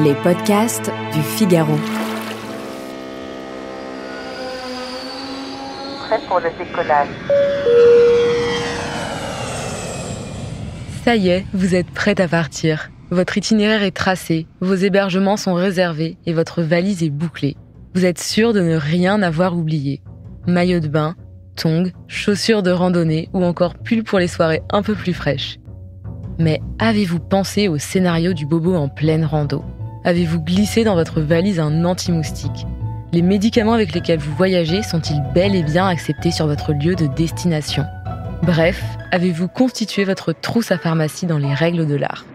Les podcasts du Figaro. Prêt pour le décollage. Ça y est, vous êtes prête à partir. Votre itinéraire est tracé, vos hébergements sont réservés et votre valise est bouclée. Vous êtes sûr de ne rien avoir oublié. Maillot de bain, tongs, chaussures de randonnée ou encore pull pour les soirées un peu plus fraîches. Mais avez-vous pensé au scénario du bobo en pleine rando ? Avez-vous glissé dans votre valise un anti-moustique ? Les médicaments avec lesquels vous voyagez sont-ils bel et bien acceptés sur votre lieu de destination ? Bref, avez-vous constitué votre trousse à pharmacie dans les règles de l'art ?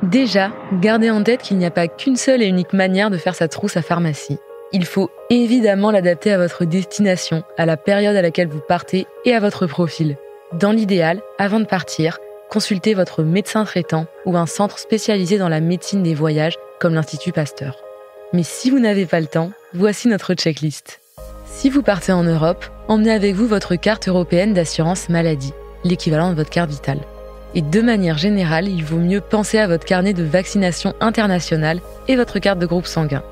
Déjà, gardez en tête qu'il n'y a pas qu'une seule et unique manière de faire sa trousse à pharmacie. Il faut évidemment l'adapter à votre destination, à la période à laquelle vous partez et à votre profil. Dans l'idéal, avant de partir, consultez votre médecin traitant ou un centre spécialisé dans la médecine des voyages comme l'Institut Pasteur. Mais si vous n'avez pas le temps, voici notre checklist. Si vous partez en Europe, emmenez avec vous votre carte européenne d'assurance maladie, l'équivalent de votre carte vitale. Et de manière générale, il vaut mieux penser à votre carnet de vaccination internationale et votre carte de groupe sanguin.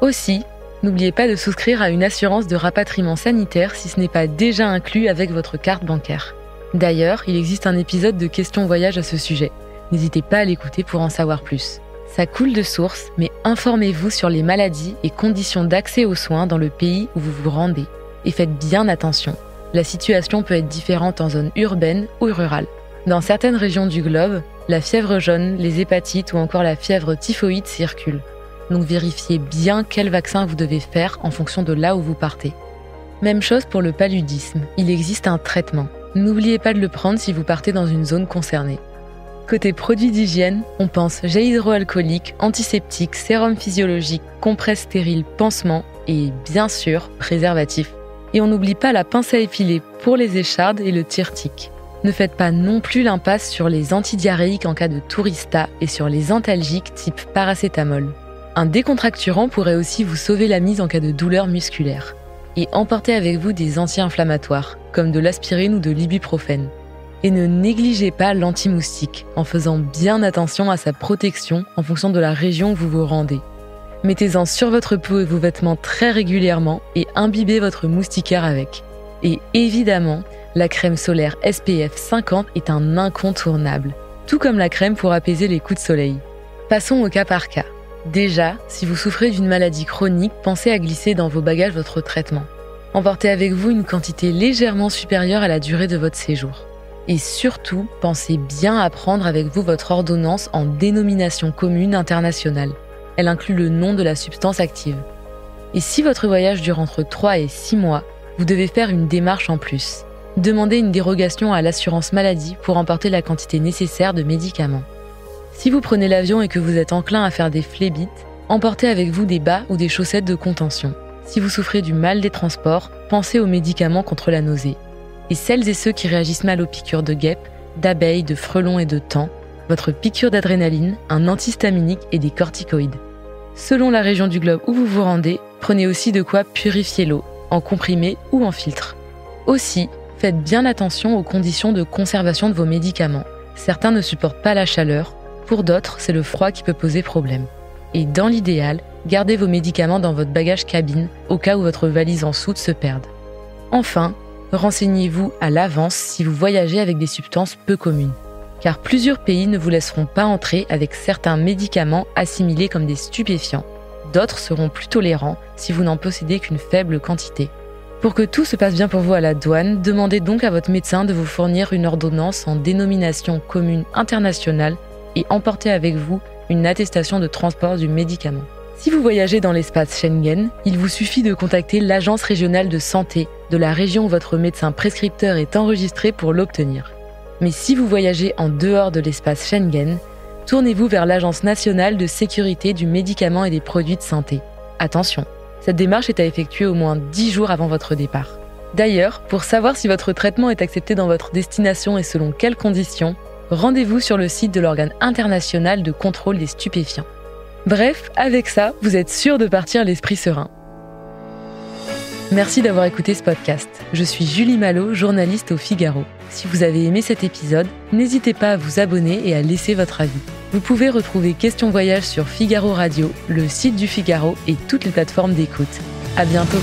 Aussi, n'oubliez pas de souscrire à une assurance de rapatriement sanitaire si ce n'est pas déjà inclus avec votre carte bancaire. D'ailleurs, il existe un épisode de Questions Voyage à ce sujet. N'hésitez pas à l'écouter pour en savoir plus. Ça coule de source, mais informez-vous sur les maladies et conditions d'accès aux soins dans le pays où vous vous rendez. Et faites bien attention. La situation peut être différente en zone urbaine ou rurale. Dans certaines régions du globe, la fièvre jaune, les hépatites ou encore la fièvre typhoïde circulent. Donc vérifiez bien quel vaccin vous devez faire en fonction de là où vous partez. Même chose pour le paludisme, il existe un traitement. N'oubliez pas de le prendre si vous partez dans une zone concernée. Côté produits d'hygiène, on pense gel hydroalcoolique, antiseptique, sérum physiologique, compresse stérile, pansement et bien sûr, préservatif. Et on n'oublie pas la pince à épiler pour les échardes et le tire-tic. Ne faites pas non plus l'impasse sur les antidiarrhéiques en cas de tourista et sur les antalgiques type paracétamol. Un décontracturant pourrait aussi vous sauver la mise en cas de douleur musculaire. Et emportez avec vous des anti-inflammatoires, comme de l'aspirine ou de l'ibuprofène. Et ne négligez pas l'anti-moustique, en faisant bien attention à sa protection en fonction de la région où vous vous rendez. Mettez-en sur votre peau et vos vêtements très régulièrement et imbibez votre moustiquaire avec. Et évidemment, la crème solaire SPF 50 est un incontournable, tout comme la crème pour apaiser les coups de soleil. Passons au cas par cas. Déjà, si vous souffrez d'une maladie chronique, pensez à glisser dans vos bagages votre traitement. Emportez avec vous une quantité légèrement supérieure à la durée de votre séjour. Et surtout, pensez bien à prendre avec vous votre ordonnance en dénomination commune internationale. Elle inclut le nom de la substance active. Et si votre voyage dure entre 3 et 6 mois, vous devez faire une démarche en plus. Demandez une dérogation à l'assurance maladie pour emporter la quantité nécessaire de médicaments. Si vous prenez l'avion et que vous êtes enclin à faire des phlébites, emportez avec vous des bas ou des chaussettes de contention. Si vous souffrez du mal des transports, pensez aux médicaments contre la nausée. Et celles et ceux qui réagissent mal aux piqûres de guêpes, d'abeilles, de frelons et de taons, votre piqûre d'adrénaline, un antihistaminique et des corticoïdes. Selon la région du globe où vous vous rendez, prenez aussi de quoi purifier l'eau, en comprimé ou en filtre. Aussi, faites bien attention aux conditions de conservation de vos médicaments. Certains ne supportent pas la chaleur, pour d'autres, c'est le froid qui peut poser problème. Et dans l'idéal, gardez vos médicaments dans votre bagage cabine au cas où votre valise en soute se perde. Enfin, renseignez-vous à l'avance si vous voyagez avec des substances peu communes. Car plusieurs pays ne vous laisseront pas entrer avec certains médicaments assimilés comme des stupéfiants. D'autres seront plus tolérants si vous n'en possédez qu'une faible quantité. Pour que tout se passe bien pour vous à la douane, demandez donc à votre médecin de vous fournir une ordonnance en dénomination commune internationale et emportez avec vous une attestation de transport du médicament. Si vous voyagez dans l'espace Schengen, il vous suffit de contacter l'agence régionale de santé de la région où votre médecin prescripteur est enregistré pour l'obtenir. Mais si vous voyagez en dehors de l'espace Schengen, tournez-vous vers l'Agence nationale de sécurité du médicament et des produits de santé. Attention, cette démarche est à effectuer au moins 10 jours avant votre départ. D'ailleurs, pour savoir si votre traitement est accepté dans votre destination et selon quelles conditions, rendez-vous sur le site de l'organe international de contrôle des stupéfiants. Bref, avec ça, vous êtes sûr de partir l'esprit serein. Merci d'avoir écouté ce podcast. Je suis Julie Malo, journaliste au Figaro. Si vous avez aimé cet épisode, n'hésitez pas à vous abonner et à laisser votre avis. Vous pouvez retrouver Question Voyage sur Figaro Radio, le site du Figaro et toutes les plateformes d'écoute. À bientôt.